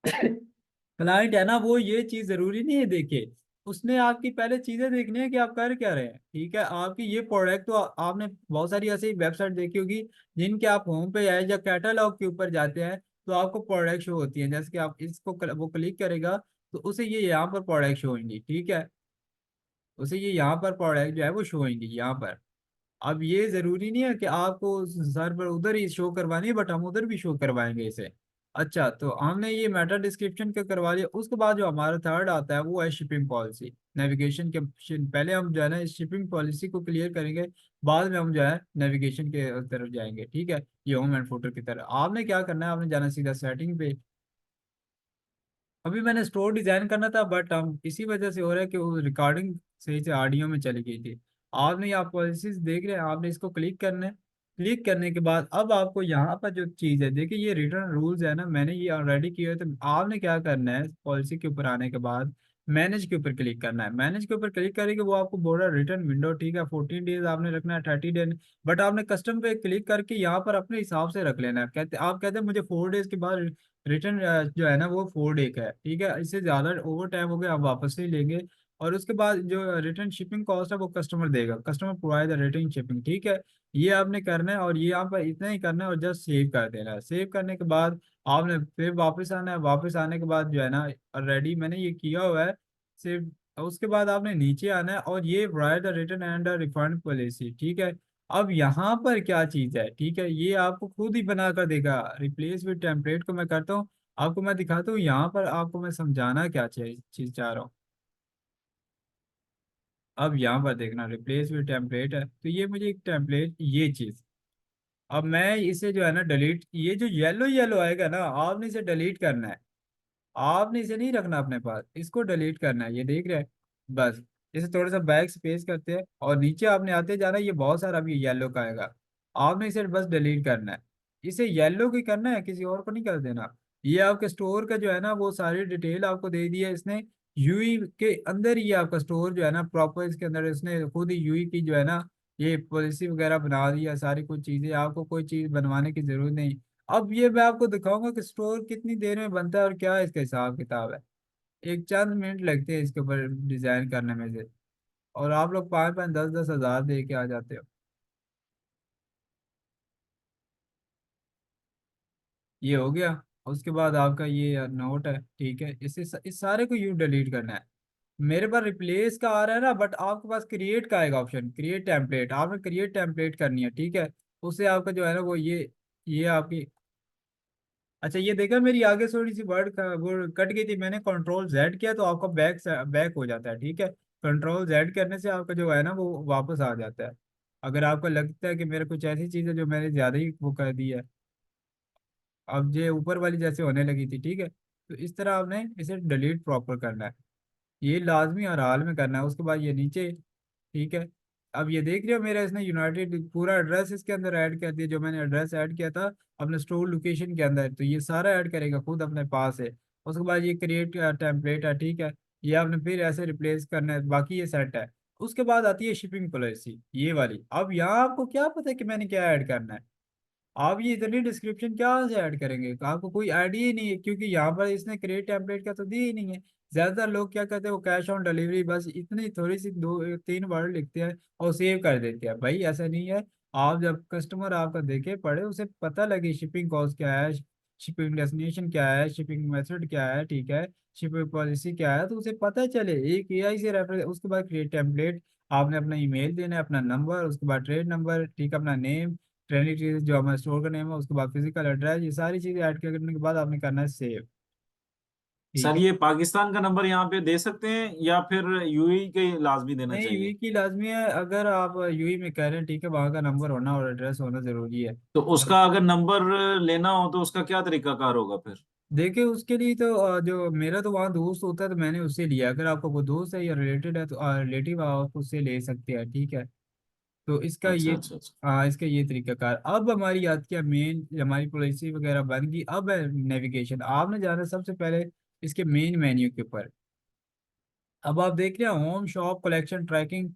क्लाइंट है ना, वो ये चीज जरूरी नहीं है देखे, उसने आपकी पहले चीजें देखनी है कि आप कर क्या रहे हैं। ठीक है, आपकी ये प्रोडक्ट तो आपने बहुत सारी ऐसी वेबसाइट देखी होगी जिनके आप होम पे आए या कैटलॉग के ऊपर जाते हैं, तो आपको प्रोडक्ट शो होती है, जैसे कि आप इसको वो क्लिक करेगा तो उसे ये यहाँ पर प्रोडक्ट शो होंगी। ठीक है, उसे ये यहाँ पर प्रोडक्ट जो है वो शो होंगी यहाँ पर। अब ये जरूरी नहीं है कि आपको सर पर उधर ही शो करवानी है, बट हम उधर भी शो करवाएंगे इसे। अच्छा, तो हमने ये मेटा डिस्क्रिप्शन का करवा लिया, उसके बाद जो हमारा थर्ड आता है वो है शिपिंग पॉलिसी। नेविगेशन के पहले हम जो है ना इस शिपिंग पॉलिसी को क्लियर करेंगे, बाद में हम जो है नेविगेशन के तरफ जाएंगे। ठीक है, ये होम एंड फुटर की तरफ आपने क्या करना है, आपने जाना सीधा सेटिंग पे। अभी मैंने स्टोर डिजाइन करना था, बट हम इसी वजह से हो रहा है कि वो रिकॉर्डिंग सही से ऑडियो में चली गई थी। आपने यहाँ पॉलिसीज देख रहे हैं, आपने इसको क्लिक करना है। क्लिक करने के बाद अब आपको यहाँ पर जो चीज़ है, देखिए ये रिटर्न रूल्स है ना, मैंने ये ऑलरेडी किया है, तो आपने क्या करना है, पॉलिसी के ऊपर आने के बाद मैनेज के ऊपर क्लिक करना है। मैनेज के ऊपर क्लिक करेंगे वो आपको बोल रहा है रिटर्न विंडो। ठीक है, 14 डेज आपने रखना है, 30 डेज, बट आपने कस्टम पे क्लिक करके यहाँ पर अपने हिसाब से रख लेना है। आप कहते हैं मुझे 4 डेज के बाद रिटर्न जो है ना वो 4 डे का है। ठीक है, इससे ज़्यादा ओवर टाइम हो गया आप वापस नहीं लेंगे। और उसके बाद जो रिटर्न शिपिंग कॉस्ट है वो कस्टमर देगा, customer provide the return shipping. ठीक है, ये आपने करना है, और ये यहाँ पर इतना ही करना है और जस्ट सेव कर देना है। सेव करने के बाद आपने फिर वापस आना है, वापस आने के बाद जो है ना रेडी मैंने ये किया हुआ है सेव। उसके बाद आपने नीचे आना है और ये right the return and refund policy. ठीक है, अब यहाँ पर क्या चीज है, ठीक है, ये आपको खुद ही बना कर देगा। रिप्लेस विद टेम्पलेट को मैं करता हूँ, आपको मैं दिखाता हूँ यहाँ पर, आपको मैं समझाना क्या चीज चाह रहा हूँ। अब यहाँ पर देखना रिप्लेस विद टेम्पलेट है, तो ये मुझे एक टेम्पलेट ये चीज, अब मैं इसे जो है ना डिलीट, ये जो येलो येलो आएगा ना आपने इसे डिलीट करना है। आपने इसे नहीं रखना अपने पास, इसको डिलीट करना है, ये देख रहे हैं बस। इसे थोड़ा सा बैक स्पेस करते हैं और नीचे आपने आते जाना, ये बहुत सारा अभी येलो का आएगा, आपने इसे बस डिलीट करना है। इसे येलो की करना है, किसी और को नहीं कर देना। ये आपके स्टोर का जो है ना वो सारी डिटेल आपको दे दी है इसने। यूई के अंदर ही आपका स्टोर जो है ना प्रॉपर, इसके अंदर इसने खुद ही यूई की जो है ना ये पॉलिसी वगैरह बना दी है, सारी कुछ चीजें, आपको कोई चीज बनवाने की जरूरत नहीं। अब ये मैं आपको दिखाऊंगा कि स्टोर कितनी देर में बनता है और क्या इसका हिसाब किताब है। एक चंद मिनट लगते हैं इसके ऊपर डिजाइन करने में से, और आप लोग 5-5 10-10 हज़ार दे के आ जाते हो। ये हो गया। उसके बाद आपका ये नोट है, ठीक है, इस सारे को यू डिलीट करना है। मेरे पास रिप्लेस का आ रहा है ना, बट आपके पास क्रिएट का आएगा ऑप्शन, क्रिएट टेम्पलेट, आपने क्रिएट टेम्पलेट करनी है, ठीक है। उससे आपका जो है ना वो ये आपकी, अच्छा ये देखा मेरी आगे थोड़ी सी वर्ड का वो कट गई थी, मैंने कंट्रोल जेड किया तो आपका बैक बैक हो जाता है, ठीक है। कंट्रोल जेड करने से आपका जो है ना वो वापस आ जाता है। अगर आपको लगता है कि मेरे कुछ ऐसी चीज़ है जो मैंने ज़्यादा ही वो कर दी है, अब ये ऊपर वाली जैसे होने लगी थी, ठीक है, तो इस तरह आपने इसे डिलीट प्रॉपर करना है। ये लाजमी हर हाल में करना है। उसके बाद ये नीचे, ठीक है। अब ये देख रहे हो मेरा इसने यूनाइटेड पूरा एड्रेस इसके अंदर ऐड कर दिया, जो मैंने एड्रेस ऐड किया था अपने स्टोर लोकेशन के अंदर, तो ये सारा ऐड करेगा खुद अपने पास है। उसके बाद ये क्रिएट टेम्पलेट है, ठीक है, ये आपने फिर ऐसे रिप्लेस करना है, बाकी ये सेट है। उसके बाद आती है शिपिंग पॉलिसी ये वाली। अब यहाँ आपको क्या पता है कि मैंने क्या ऐड करना है। आप ये इतनी डिस्क्रिप्शन क्या से ऐड करेंगे, आपको कोई आइडिया ही नहीं है, क्योंकि यहाँ पर इसने क्रिएट टेम्पलेट का तो दिया ही नहीं है। ज्यादातर लोग क्या करते हैं, वो कैश ऑन डिलीवरी बस इतनी थोड़ी सी 2-3 वर्ड लिखते हैं और सेव कर देते हैं। भाई ऐसा नहीं है। आप जब कस्टमर आपका देखे पढ़े, उसे पता लगे शिपिंग कॉस्ट क्या है, शिपिंग डेस्टिनेशन क्या है, शिपिंग मेथड क्या है, ठीक है, शिपिंग पॉलिसी क्या है, तो उसे पता चले एक एआई से रेफरेंस। उसके बाद क्रिएट टेम्पलेट, आपने अपना ईमेल देना है, अपना नंबर, उसके बाद ट्रेड नंबर, ठीक है, अपना नेम, ट्रेंडिंग चीज जो हमारे स्टोर का नेम है, उसके बाद फिजिकल एड्रेस, ये सारी चीजें ऐड करने के बाद आपने करना है सेव, ठीक सर है। ये पाकिस्तान का नंबर यहाँ पे दे सकते हैं या फिर यूएई के लाजमी देना नहीं, यूई चाहिए? की लाजमी है, अगर आप यूई में कह रहे हैं, ठीक है, वहाँ का नंबर होना और एड्रेस होना जरूरी है। तो और उसका अगर नंबर लेना हो तो उसका क्या तरीकाकार होगा फिर? देखिए उसके लिए तो जो मेरा तो वहाँ दोस्त होता है तो मैंने उससे लिया, अगर आपका कोई दोस्त है या रिलेटेड है तो रिलेटिव आप उससे ले सकते हैं, ठीक है। तो इसका अच्छा ये, अच्छा अच्छा। हाँ इसका ये तरीकाकार। अब हमारी याद क्या मेन, हमारी पॉलिसी वगैरह बन गई, अब है नेविगेशन। आपने जाना सबसे पहले इसके मेन मेन्यू के ऊपर। अब आप देख रहे हैं home shop collection tracking,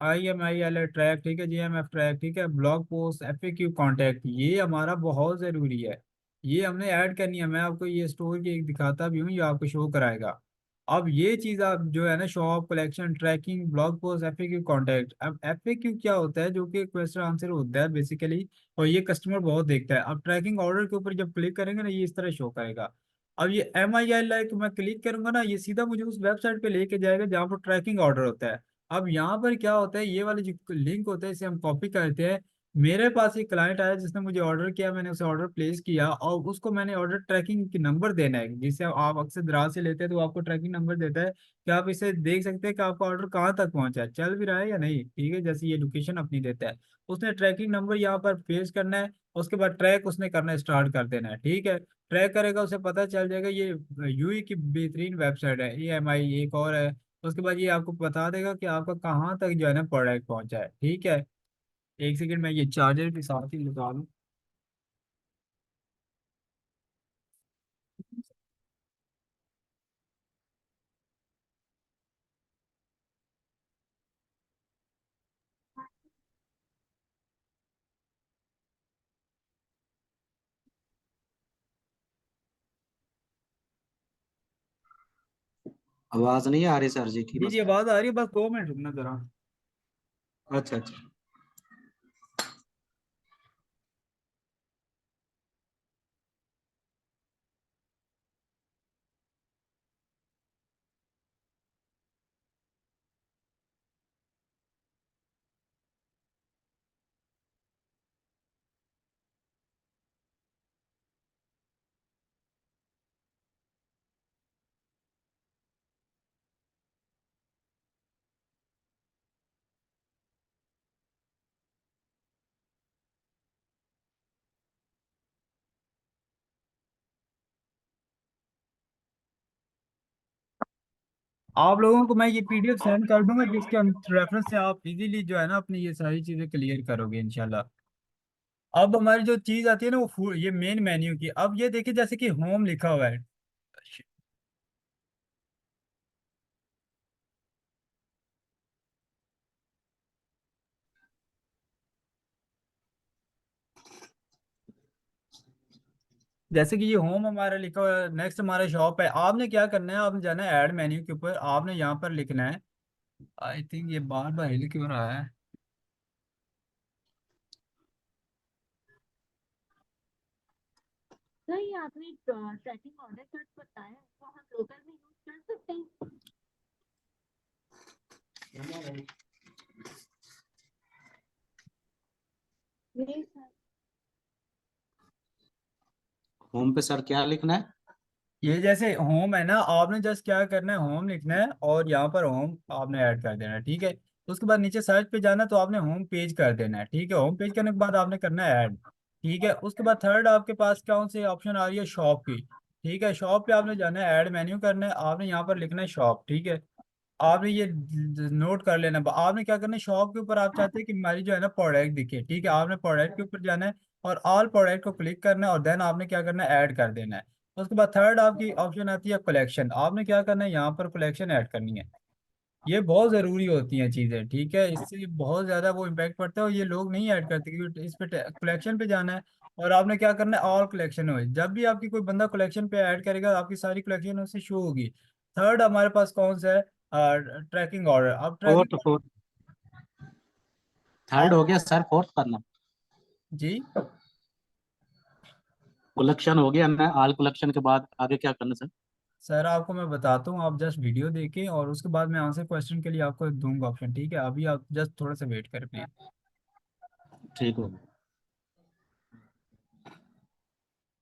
IMIL track, ठीक है, GMF ट्रैक, ठीक है, ब्लॉग पोस्ट, FAQ कॉन्टैक्ट, ये हमारा बहुत ज़रूरी है। ये हमने ऐड करनी है। मैं आपको ये स्टोर की एक दिखाता भी हूँ, ये आपको शो कराएगा। अब ये चीज़ आप जो है ना, shop collection tracking, blog post, FAQ contact. अब FAQ क्या होता है, जो कि क्वेश्चन आंसर होता है बेसिकली, और ये कस्टमर बहुत देखता है। अब ट्रैकिंग ऑर्डर के ऊपर जब क्लिक करेंगे ना, ये इस तरह शो करेगा। अब ये MIL लाइक मैं क्लिक करूंगा ना, ये सीधा मुझे उस वेबसाइट पे लेके जाएगा जहाँ पर ट्रैकिंग ऑर्डर होता है। अब यहाँ पर क्या होता है, ये वाले जो लिंक होता है इसे हम कॉपी करते हैं। मेरे पास एक क्लाइंट आया जिसने मुझे ऑर्डर किया, मैंने उसे ऑर्डर प्लेस किया और उसको मैंने ऑर्डर ट्रैकिंग की नंबर देना है, जिससे आप अक्सर दराज से लेते हैं तो आपको ट्रैकिंग नंबर देता है कि आप इसे देख सकते हैं कि आपका ऑर्डर कहाँ तक पहुंचा है, चल भी रहा है या नहीं, ठीक है, जैसे ये लोकेशन अपनी देता है। उसने ट्रैकिंग नंबर यहाँ पर पेश करना है। उसके बाद ट्रैक उसने करना स्टार्ट कर देना है, ठीक है। ट्रैक करेगा, उसे पता चल जाएगा ये यूई की बेहतरीन वेबसाइट है। EMI एक और है। उसके बाद ये आपको बता देगा कि आपका कहाँ तक जो है ना प्रोडक्ट पहुंचा है, ठीक है। एक सेकंड में ये चार्जर के साथ ही लगा लूँ। आवाज नहीं आ रही सर जी की जी जी, बस। आवाज आ रही है, बस 2 मिनट रुकना जरा। अच्छा अच्छा। आप लोगों को मैं ये पीडीएफ सेंड कर दूंगा, जिसके रेफरेंस से आप इजीली जो है ना अपनी ये सारी चीजें क्लियर करोगे इंशाल्लाह। अब हमारी जो चीज आती है ना वो ये मेन मेन्यू की। अब ये देखिए जैसे कि होम लिखा हुआ है, जैसे कि ये होम हमारा लिखा हुआ है, नेक्स्ट हमारा शॉप है। आपने क्या करना है, आपने जाना है ऐड मेन्यू के ऊपर, आपने यहाँ पर लिखना है, आई थिंक ये बार बार हिल क्यों रहा है। सर ये आपने ट्रैकिंग ऑर्डर सर्च बताया है, वो हम लोकल में यूज कर सकते हैं? नहीं सर। होम पे सर क्या लिखना है? ये जैसे होम है ना, आपने जस्ट क्या करना है, होम लिखना है और यहाँ पर होम आपने ऐड कर देना है, ठीक है। उसके बाद नीचे सर्च पे जाना, तो आपने होम पेज कर देना है, ठीक है। होम पेज करने के बाद आपने करना है ऐड, ठीक है। उसके बाद थर्ड आपके पास कौन सी ऑप्शन आ रही है, शॉप की, ठीक है। शॉप पे आपने जाना है, ऐड मेन्यू करना है, आपने यहाँ पर लिखना है शॉप, ठीक है। आपने ये नोट कर लेना। आपने क्या करना है, शॉप के ऊपर आप चाहते हैं कि हमारी जो है ना प्रोडक्ट दिखे, ठीक है। आपने प्रोडक्ट के ऊपर जाना है और ऑल प्रोडक्ट को क्लिक करना है और देन आपने क्या करना है, ऐड कर देना है। उसके बाद थर्ड आपकी ऑप्शन आती है कलेक्शन, आपने क्या करना है, यहाँ पर कलेक्शन ऐड करनी है। ये बहुत ज़रूरी होती हैं चीज़ें, ठीक है। इससे बहुत ज़्यादा वो इम्पैक्ट पड़ता है और ये लोग नहीं ऐड करते, क्योंकि इस पे कलेक्शन पे जाना है और आपने क्या करना है, ऑल कलेक्शन हो। जब भी आपकी कोई बंदा कलेक्शन पे ऐड करेगा, आपकी सारी कलेक्शन उससे शो होगी। थर्ड हमारे पास कौन सा है, ट्रैकिंग ऑर्डर। अब ट्रैकिंग फोर्थ फोर्थ थर्ड आप हो गया सर, फोर्थ करना। जी कलेक्शन हो गया ना, ऑल कलेक्शन के बाद आगे क्या करना सर? सर, आपको मैं बताता हूँ, आप जस्ट वीडियो देखें और उसके बाद मैं आंसर क्वेश्चन के लिए आपको दूंगा ऑप्शन, ठीक है। अभी आप जस्ट थोड़ा सा वेट करें प्लीज। ठीक हो गया।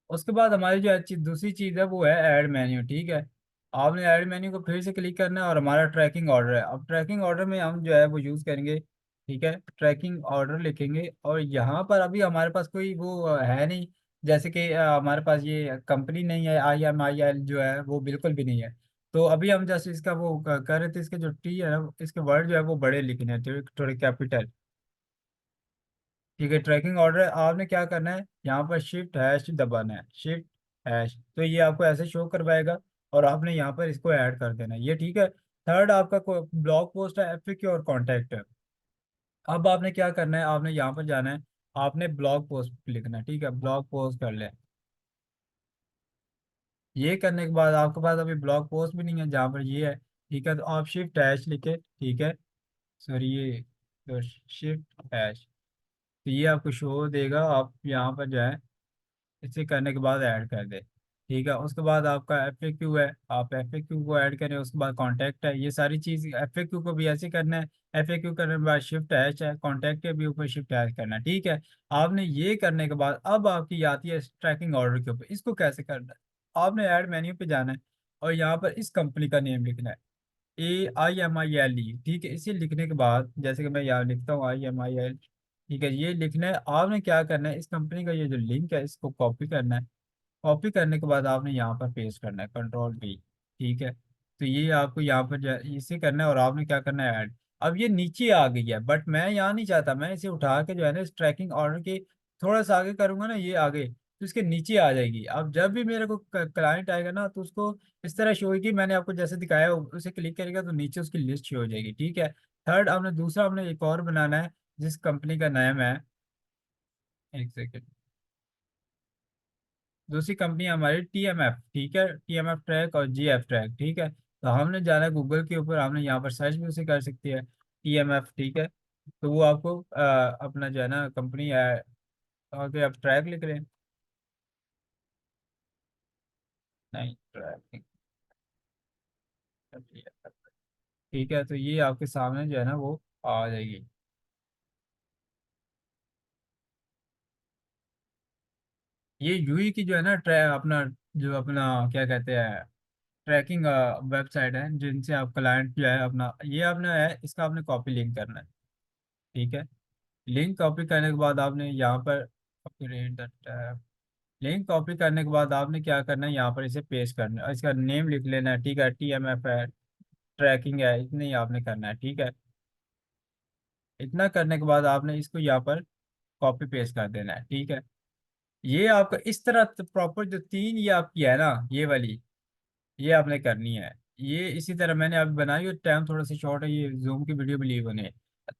उसके बाद हमारी जो दूसरी चीज़ है वो है ऐड मेन्यू, ठीक है। आपने ऐड मेन्यू को फिर से क्लिक करना है और हमारा ट्रैकिंग ऑर्डर है। अब ट्रैकिंग ऑर्डर में हम जो है वो यूज़ करेंगे, ठीक है। ट्रैकिंग ऑर्डर लिखेंगे और यहाँ पर अभी हमारे पास कोई वो है नहीं, जैसे कि हमारे पास ये कंपनी नहीं है, IMIL जो है वो बिल्कुल भी नहीं है। तो अभी हम जस्ट इसका वो कर रहे थे, इसके जो टी है ना, इसके वर्ड जो है वो बड़े लिखने हैं, थोड़े कैपिटल, ठीक है। ट्रैकिंग ऑर्डर आपने क्या करना है, यहाँ पर शिफ्ट हैश दबाना है, शिफ्ट हैश, तो ये आपको ऐसे शो करवाएगा और आपने यहाँ पर इसको ऐड कर देना है, ये ठीक है। थर्ड आपका ब्लॉग पोस्ट है, FAQ और कॉन्टैक्ट है। अब आपने क्या करना है, आपने यहाँ पर जाना है, आपने ब्लॉग पोस्ट लिखना है, ठीक है। ब्लॉग पोस्ट कर ले। ये करने के बाद आपके पास अभी ब्लॉग पोस्ट भी नहीं है जहाँ पर ये है, ठीक है। तो आप शिफ्ट हैश लिखे, ठीक है। सॉरी ये तो शिफ्ट हैश, तो ये आपको शो देगा। आप यहाँ पर जो है इसे करने के बाद ऐड कर दे, ठीक है। उसके बाद आपका FAQ है, आप FAQ को ऐड करें। उसके बाद कॉन्टैक्ट है, ये सारी चीज़ FAQ को भी ऐसे करना है। FAQ करने के बाद शिफ्ट हैश है, कॉन्टैक्ट के भी ऊपर शिफ्ट हैश करना है, ठीक है। आपने ये करने के बाद अब आपकी आती है ट्रैकिंग ऑर्डर के ऊपर, इसको कैसे करना है। आपने ऐड मेन्यू पे जाना है और यहाँ पर इस कंपनी का नेम लिखना है, AIMILE, ठीक है। इसे लिखने के बाद जैसे कि मैं यहाँ लिखता हूँ IMIL, ठीक है। ये लिखना है, आपने क्या करना है, इस कंपनी का ये जो लिंक है इसको कॉपी करना है। कॉपी करने के बाद आपने यहाँ पर पेस्ट करना है, Ctrl+V, ठीक है। तो ये आपको यहाँ पर इसे करना है और आपने क्या करना है, ऐड। अब ये नीचे आ गई है, बट मैं यहाँ नहीं चाहता, मैं इसे उठा के जो है ना इस ट्रैकिंग ऑर्डर के थोड़ा सा आगे करूंगा ना, ये आगे तो इसके नीचे आ जाएगी। अब जब भी मेरे को क्लाइंट आएगा ना, तो उसको इस तरह शो होगी, मैंने आपको जैसे दिखाया उसे क्लिक करेगा तो नीचे उसकी लिस्ट शो हो जाएगी, ठीक है। थर्ड आपने दूसरा आपने एक और बनाना है, जिस कंपनी का नाम है, एक सेकेंड, दूसरी कंपनी हमारी TMF, ठीक है। TMF ट्रैक और GF ट्रैक, ठीक है। तो हमने जाना है गूगल के ऊपर, हमने यहाँ पर सर्च भी उसे कर सकती है, TMF, ठीक है। तो वो आपको अपना जो है ना कंपनी है, आगे आप ट्रैक लिख लें, नहीं ट्रैक, ठीक है। तो ये आपके सामने जो है ना वो आ जाएगी। ये यूई की जो है ना अपना जो अपना क्या कहते हैं, ट्रैकिंग वेबसाइट है, जिनसे आप क्लाइंट जो है अपना ये आपने है, इसका आपने कॉपी लिंक करना है, ठीक है। लिंक कॉपी करने के बाद आपने यहाँ पर upgrade the tab, link copy करने के बाद आपने क्या करना है, यहाँ पर इसे पेस्ट करना है और इसका नेम लिख लेना है, ठीक है। TMF है, ट्रैकिंग है, इतने ही आपने करना है, ठीक है। इतना करने के बाद आपने इसको यहाँ पर कॉपी पेस्ट कर देना है, ठीक है। ये आपका इस तरह प्रॉपर जो तीन ये आपकी है ना, ये वाली, ये आपने करनी है। ये इसी तरह मैंने अभी बनाई और टाइम थोड़ा सा शॉर्ट है, ये जूम की वीडियो बिलीव बने।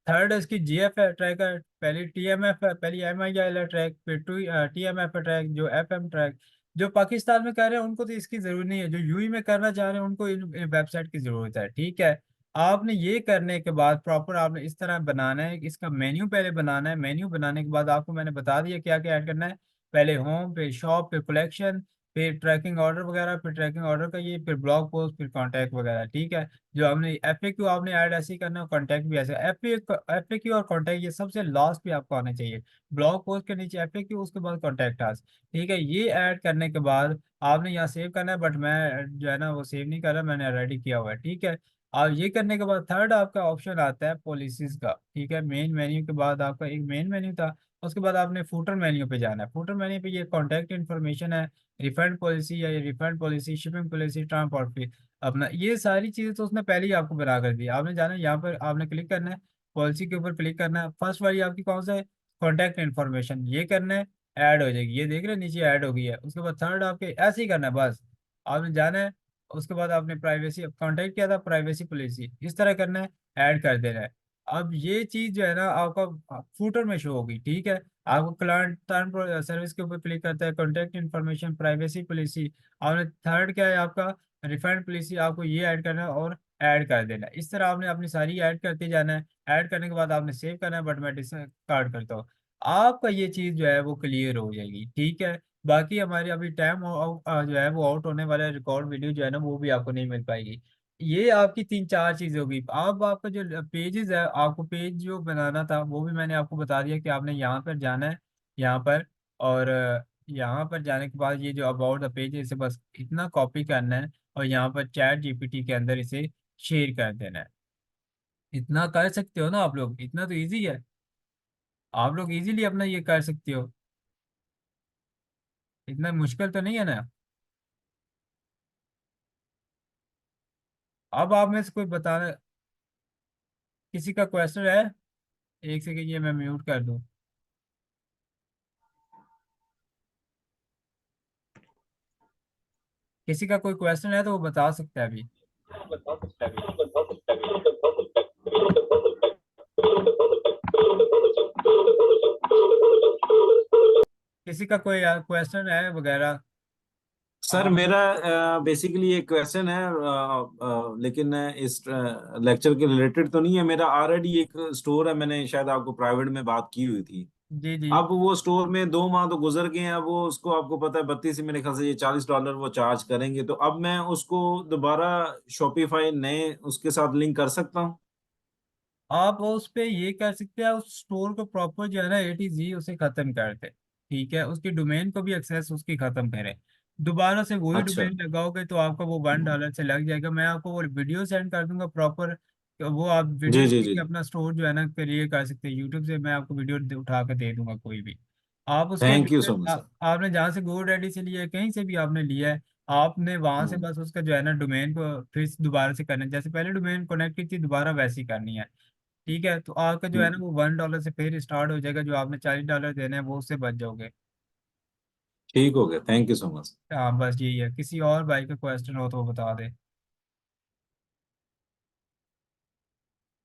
थर्ड इसकी जीएफ है ट्रैक है, पहली टीएमएफ है, पहली एमआईएल है ट्रैक, फिर टू टीएमएफ है ट्रैक, जो एफएम ट्रैक। जो पाकिस्तान में कर रहे हैं उनको तो इसकी जरूरत नहीं है, जो यूई में करना चाह रहे हैं उनको इन वेबसाइट की जरूरत है, ठीक है। आपने ये करने के बाद प्रॉपर आपने इस तरह बनाना है, इसका मेन्यू पहले बनाना है। मेन्यू बनाने के बाद आपको मैंने बता दिया क्या क्या ऐड करना है। पहले होम, फिर शॉप, फिर कलेक्शन, फिर ट्रैकिंग ऑर्डर वगैरह, फिर ट्रैकिंग ऑर्डर का ये, फिर ब्लॉग पोस्ट, फिर कांटेक्ट वगैरह, ठीक है। जो हमने एफएक्यू आपने ऐड ऐसे ही करना है, कांटेक्ट भी ऐसे। एफएक्यू और कांटेक्ट ये सबसे लास्ट पे आपको आना चाहिए। ब्लॉग पोस्ट के नीचे एफएक्यू, उसके बाद कांटेक्ट आस, ठीक है। ये ऐड करने के बाद आपने यहाँ सेव करना है, बट मैं जो है ना वो सेव नहीं कर रहा, मैंने रेडी किया हुआ है, ठीक है। और ये करने के बाद थर्ड आपका ऑप्शन आता है पॉलिसीज का, ठीक है। मेन मेन्यू के बाद आपका एक मेन मेन्यू था, उसके बाद आपने फूटर मेन्यू पे जाना है। फूटर मेन्यू पे ये कॉन्टैक्ट इन्फॉर्मेशन है, रिफंड पॉलिसी या ये refund policy, shipping policy, transport fee, अपना ये सारी चीज़ें तो उसने पहले ही आपको बना कर दी। आपने जाना है यहाँ पर, आपने क्लिक करना है, पॉलिसी के ऊपर क्लिक करना है। फर्स्ट वाली आपकी कौन सा है, कॉन्टैक्ट इन्फॉर्मेशन, ये करना है, ऐड हो जाएगी, ये देख रहे हैं नीचे ऐड हो गई है। उसके बाद थर्ड आपके ऐसे ही करना है बस, आपने जाना है। उसके बाद आपने प्राइवेसी कॉन्टैक्ट किया था, प्राइवेसी पॉलिसी इस तरह करना है, ऐड कर देना है। अब ये चीज़ जो है ना आपका फूटर में शो होगी, ठीक है। आपको क्लाइंट टर्म सर्विस के ऊपर क्लिक करता है, कॉन्टैक्ट इन्फॉर्मेशन, प्राइवेसी पॉलिसी, और थर्ड क्या है आपका, रिफंड पॉलिसी, आपको ये ऐड करना है और ऐड कर देना है। इस तरह आपने अपनी सारी ऐड करते जाना है। ऐड करने के बाद आपने सेव करना है, बट मैं डिस्कार्ड करता हूँ। आपका ये चीज़ जो है वो क्लियर हो जाएगी, ठीक है। बाकी हमारे अभी टाइम जो है वो आउट होने वाला है, रिकॉर्ड वीडियो जो है ना वो भी आपको नहीं मिल पाएगी। ये आपकी तीन चार चीज़ होगी। अब आपका जो पेजेस है, आपको पेज जो बनाना था वो भी मैंने आपको बता दिया कि आपने यहाँ पर जाना है, यहाँ पर, और यहाँ पर जाने के बाद ये जो अबाउट द पेज है इसे बस इतना कॉपी करना है और यहाँ पर चैट जीपीटी के अंदर इसे शेयर कर देना है। इतना कर सकते हो ना आप लोग, इतना तो ईजी है, आप लोग इजीली अपना ये कर सकते हो, इतना मुश्किल तो नहीं है ना। अब आप में से कोई बताना, किसी का क्वेश्चन है? एक सेकंड, ये मैं म्यूट कर दूं। किसी का कोई क्वेश्चन है तो वो बता सकता है अभी। किसी का कोई क्वेश्चन है वगैरह? सर आप मेरा बेसिकली एक क्वेश्चन है, लेकिन इस लेक्चर के रिलेटेड तो नहीं है। मेरा ऑलरेडी एक स्टोर है, मैंने शायद आपको प्राइवेट में बात की हुई थी। जी जी। अब वो स्टोर में 2 माह तो गुजर गए हैं। अब वो उसको आपको पता है 32 से मेरे ख्याल से ये $40 वो चार्ज करेंगे। तो अब मैं उसको दोबारा शॉपिफाई नए उसके साथ लिंक कर सकता हूँ? आप उस पे ये कर सकते हैं, उस स्टोर को प्रॉपर जो है ना ATG उसे खत्म कर दे, ठीक है। उसकी डोमेन को भी एक्सेस उसकी खत्म करें, दोबारा से वही अच्छा। डोमेन लगाओगे तो आपका वो $1 से लग जाएगा। मैं आपको वो वीडियो सेंड कर दूंगा प्रॉपर, वो आप वीडियो जी जी देख जी। के अपना स्टोर जो है ना क्रिएट कर सकते हैं। यूट्यूब से मैं आपको वीडियो उठा के दे दूंगा कोई भी। आप उसके थैंक यू नीचे सो मच सर। आपने जहाँ से गो डैडी से लिया है, कहीं से भी आपने लिया है, आपने वहां से हम्म बस उसका जो है ना डोमेन को फिर से दोबारा से करना है। जैसे पहले डोमेन कनेक्ट की थी, दोबारा वैसे ही करनी है, ठीक है। तो आपका जो है ना हम्म, वो $1 से फिर स्टार्ट हो जाएगा, जो आपने $40 देने हैं वो उससे बच जाओगे। ठीक हो गया, थैंक यू सो मच। हाँ बस यही है, किसी और भाई का क्वेश्चन हो तो वो बता दे।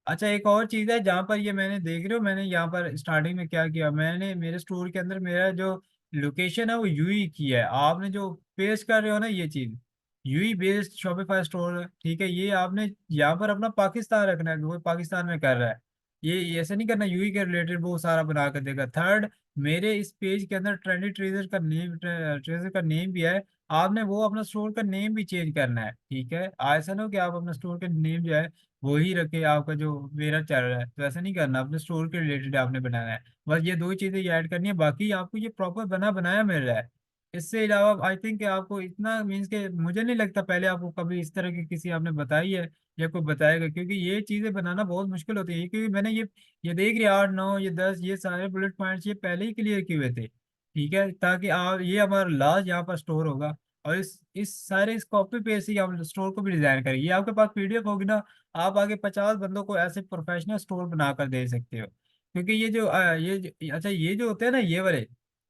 अच्छा एक और चीज़ है, जहाँ पर ये मैंने देख रहे हो, मैंने यहाँ पर स्टार्टिंग में क्या किया, मैंने मेरे स्टोर के अंदर मेरा जो लोकेशन है वो यूई की है। आपने जो पेश कर रहे हो ना ये चीज़, यूई बेस्ड शॉपिफाई स्टोर, ठीक है। ये आपने यहाँ पर अपना पाकिस्तान रखना है, वो पाकिस्तान में कर रहा है। ये ऐसा नहीं करना यूई के रिलेटेड वो सारा बना कर देगा। थर्ड, मेरे इस पेज के अंदर ट्रेंडी ट्रेजर का नेम भी है। आपने वो अपना स्टोर का नेम भी चेंज करना है, ठीक है। ऐसा ना हो कि आप अपना स्टोर का नेम जो है वही रखे आपका जो मेरा चल रहा है, तो ऐसा नहीं करना, अपने स्टोर के रिलेटेड आपने बनाना है। बस ये दो चीजें ये ऐड करनी है, बाकी आपको ये प्रॉपर बना बनाया मिल रहा है। इससे अलावा आई थिंक आपको इतना मीन्स के मुझे नहीं लगता पहले आपको कभी इस तरह की किसी आपने बताई है या कोई बताएगा, क्योंकि ये चीजें बनाना बहुत मुश्किल होती है। क्योंकि मैंने ये देख रही 8 9 ये 10 ये सारे बुलेट पॉइंट्स ये पहले ही क्लियर किए हुए थे, ठीक है, ताकि आप ये हमारा लास्ट यहाँ पर स्टोर होगा। और इस सारे इस कॉपी पेस्ट से ही आप स्टोर को भी डिजाइन करेंगे। ये आपके पास पीडीएफ होगी ना, आप आगे 50 बंदों को ऐसे प्रोफेशनल स्टोर बनाकर दे सकते हो। क्योंकि अच्छा ये जो होते हैं ना, ये वाले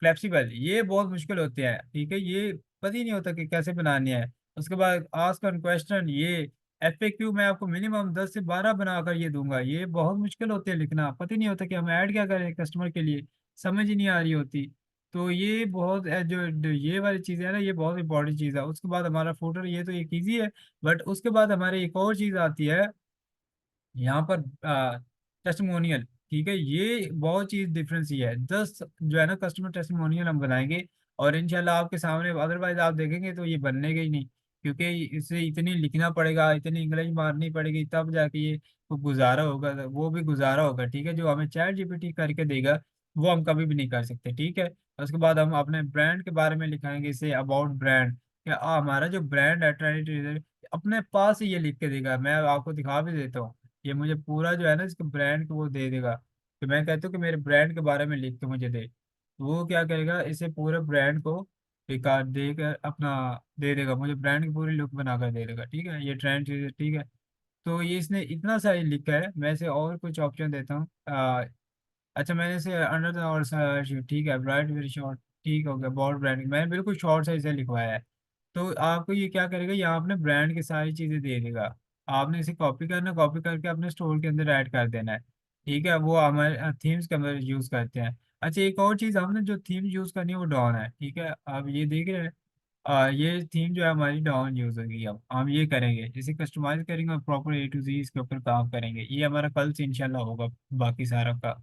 फ्लेक्सिबल, ये बहुत मुश्किल होते हैं, ठीक है, ये पता ही नहीं होता कि कैसे बनाने हैं। उसके बाद आस्क ऑन क्वेश्चन, ये एफएक्यू मैं आपको मिनिमम 10 से 12 बनाकर ये दूंगा, ये बहुत मुश्किल होते हैं लिखना, पता ही नहीं होता कि हम ऐड क्या करें कस्टमर के लिए, समझ ही नहीं आ रही होती। तो ये बहुत जो ये वाली चीज़ है ना, ये बहुत इंपॉर्टेंट चीज़ है। उसके बाद हमारा फुटर, ये तो एक ईजी है, बट उसके बाद हमारे एक और चीज़ आती है यहाँ पर, टेस्टिमोनियल, ठीक है, ये बहुत चीज डिफरेंस ही है। 10 जो है ना कस्टमर टेस्टिमोनियल हम बनाएंगे, और इंशाल्लाह आपके सामने, अदरवाइज आप देखेंगे तो ये बनने ही नहीं, क्योंकि इसे इतनी लिखना पड़ेगा, इतनी इंग्लिश मारनी पड़ेगी, तब जाके ये वो गुजारा होगा, वो भी गुजारा होगा, ठीक है, जो हमें चैट जीपीटी करके देगा वो हम कभी भी नहीं कर सकते, ठीक है। उसके बाद हम अपने ब्रांड के बारे में लिखाएंगे, इसे अबाउट ब्रांड, क्या हमारा जो ब्रांड है ट्रेंड अपने पास ही ये लिख के देगा। मैं आपको दिखा भी देता हूँ, ये मुझे पूरा जो है ना इसके ब्रांड को वो दे देगा, तो मैं कहता हूँ कि मेरे ब्रांड के बारे में लिख के मुझे दे, तो वो क्या करेगा, इसे पूरे ब्रांड को बेकार देकर अपना दे देगा, मुझे ब्रांड की पूरी लुक बनाकर दे देगा, ठीक है, ये ट्रेंड चीज, ठीक है। तो ये इसने इतना सारी लिखा है, मैं इसे और कुछ ऑप्शन देता हूँ। अच्छा, मैंने इसे अंडर द और ठीक है, ब्राइट वेरी शॉर्ट, ठीक हो गया, बॉर्ड ब्रांडिंग मैंने बिल्कुल शॉर्ट से इसे लिखवाया है। तो आपको ये क्या करेगा, यहाँ अपने ब्रांड की सारी चीजें दे देगा, आपने इसे कॉपी करना, कॉपी करके अपने स्टोर के अंदर ऐड कर देना है, ठीक है, वो हमारे थीम्स के अंदर यूज करते हैं। अच्छा, एक और चीज, हमने जो थीम यूज करनी है वो डॉन है, ठीक है, आप ये देख रहे हैं, ये थीम जो है हमारी डॉन यूज होगी, अब हम ये करेंगे, इसे कस्टमाइज करेंगे और प्रॉपर ए टू जी इसके ऊपर काम करेंगे, ये हमारा कल से इंशाल्लाह होगा बाकी सारा का।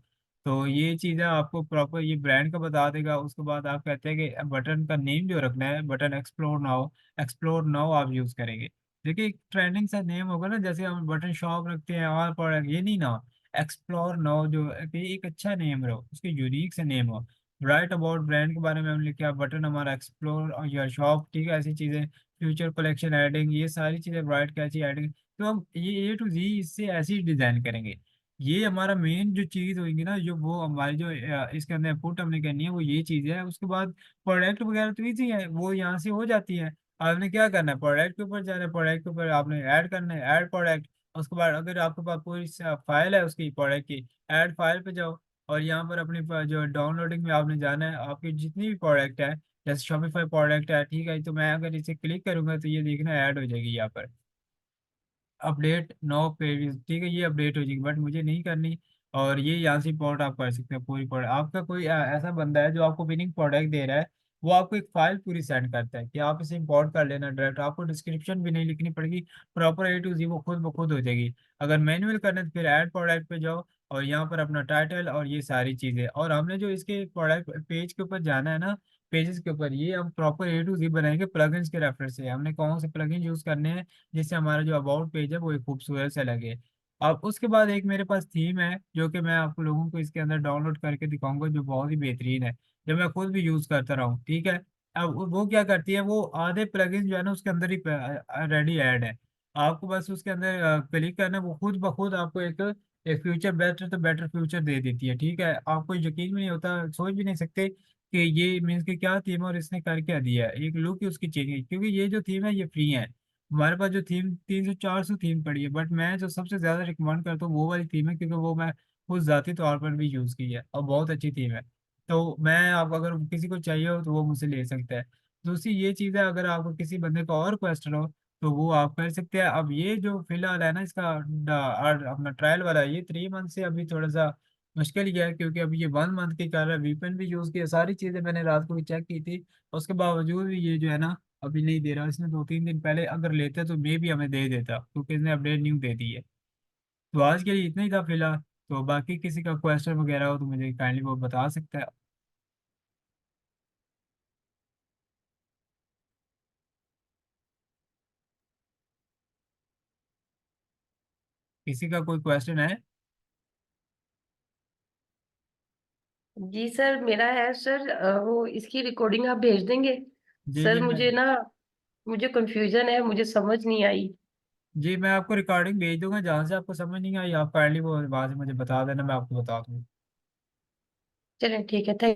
तो ये चीज़ें आपको प्रॉपर ये ब्रांड का बता देगा। उसके बाद आप कहते हैं कि बटन का नेम जो रखना है, बटन एक्सप्लोर नाउ आप यूज़ करेंगे। देखिए, एक ट्रेंडिंग सा नेम होगा ना, जैसे हम बटन शॉप रखते हैं और प्रोडक्ट, ये नहीं ना, एक्सप्लोर नाउ जो है कि एक अच्छा नेम रहो, उसके यूनिक से नेम हो। राइट अबाउट ब्रांड के बारे में हमने लिखा, बटन हमारा एक्सप्लोर और योर शॉप, ठीक है, ऐसी चीज़ें, फ्यूचर कलेक्शन एडिंग, ये सारी चीज़ें, राइट कैची एडिंग, तो हम ये ए टू जी इससे ऐसे ही डिज़ाइन करेंगे। ये हमारा मेन जो चीज़ होगी ना, जो वो हमारी जो इसके अंदर पुट हमने करनी है, वो ये चीज़ है। उसके बाद प्रोडक्ट वगैरह तो इजी है, वो यहाँ से हो जाती है। आपने क्या करना है, प्रोडक्ट के ऊपर जाना है, प्रोडक्ट के ऊपर आपने ऐड करना है, ऐड प्रोडक्ट। उसके बाद अगर आपके पास पूरी फाइल है उसकी प्रोडक्ट की, ऐड फाइल पे जाओ, और यहाँ पर अपनी जो डाउनलोडिंग में आपने जाना है, आपकी जितनी भी प्रोडक्ट है, जैसे शॉपिफाई प्रोडक्ट है, ठीक है, तो मैं अगर इसे क्लिक करूंगा तो ये देखना ऐड हो जाएगी यहाँ पर, अपडेट नो पेज, ठीक है, ये अपडेट हो जाएगी, बट मुझे नहीं करनी। और ये यहाँ से इंपोर्ट आप कर सकते हैं पूरी प्रोडक्ट। आपका कोई ऐसा बंदा है जो आपको विनिंग प्रोडक्ट दे रहा है, वो आपको एक फाइल पूरी सेंड करता है कि आप इसे इंपोर्ट कर लेना डायरेक्ट, आपको डिस्क्रिप्शन भी नहीं लिखनी पड़ेगी, प्रॉपर ए टू जी वो खुद ब खुद हो जाएगी। अगर मैनुअल करना है तो फिर ऐड प्रोडक्ट पे जाओ, और यहाँ पर अपना टाइटल और ये सारी चीज़ें, और हमने जो इसके प्रोडक्ट पेज के ऊपर जाना है ना, पेजेस के ऊपर, ये हम प्रॉपर ए टू जी बनाएंगे प्लगइन्स के रेफरेंस से, हमने कौन से प्लगइन यूज़ करने हैं जिससे हमारा जो अबाउट पेज है वो एक खूबसूरत से लगे। अब उसके बाद एक मेरे पास थीम है जो कि मैं आप लोगों को इसके अंदर डाउनलोड करके दिखाऊंगा, जो बहुत ही बेहतरीन है, जो मैं खुद भी यूज करता रहा हूँ, ठीक है। अब वो क्या करती है, वो आधे प्लगइन जो है ना उसके अंदर ही रेडी ऐड है, आपको बस उसके अंदर क्लिक करना है, वो खुद ब खुद आपको एक फ्यूचर बेटर तो बेटर फ्यूचर दे देती है, ठीक है। आपको यकीन भी नहीं होता, सोच भी नहीं सकते कि ये मीन्स कि क्या थीम है और इसने कर क्या दिया है, एक लुक ही उसकी चेंज है, क्योंकि ये जो थीम है ये फ्री है। हमारे पास जो थीम 300 400 थीम पड़ी है, बट मैं जो सबसे ज्यादा रिकमेंड करता हूँ वो वाली थीम है, क्योंकि वो मैं खुद जाती तौर पर भी यूज की है और बहुत अच्छी थीम है। तो मैं, आप अगर किसी को चाहिए हो तो वो मुझसे ले सकता है। दूसरी ये चीज़ है, अगर आपको किसी बंदे का और क्वेश्चन हो तो वो आप कर सकते हैं। अब ये जो फिलहाल है ना इसका अपना ट्रायल वाला है, ये 3 मंथ से अभी थोड़ा सा मुश्किल ही है, क्योंकि अभी ये 1 मंथ की कर रहा है, वीपीएन भी यूज़ किया, सारी चीज़ें मैंने रात को भी चेक की थी, उसके बावजूद भी ये जो है ना अभी नहीं दे रहा। इसने 2 3 दिन पहले अगर लेते तो मे भी हमें दे देता, क्योंकि इसने अपडेट न्यू दे दी है। तो आज के लिए इतना ही था फिलहाल, तो बाकी किसी का क्वेश्चन वगैरह हो तो मुझे काइंडली वो बता सकता है। किसी का कोई क्वेश्चन है? जी सर, मेरा है सर, वो इसकी रिकॉर्डिंग आप भेज देंगे? जी जी सर मैं मुझे ना, मुझे कंफ्यूजन है, मुझे समझ नहीं आई। जी मैं आपको रिकॉर्डिंग भेज दूंगा, जहाँ से आपको समझ नहीं आई आप काइंडली वो वहाँ से मुझे बता देना, मैं आपको बता दूंगा। चलें ठीक है, थैंक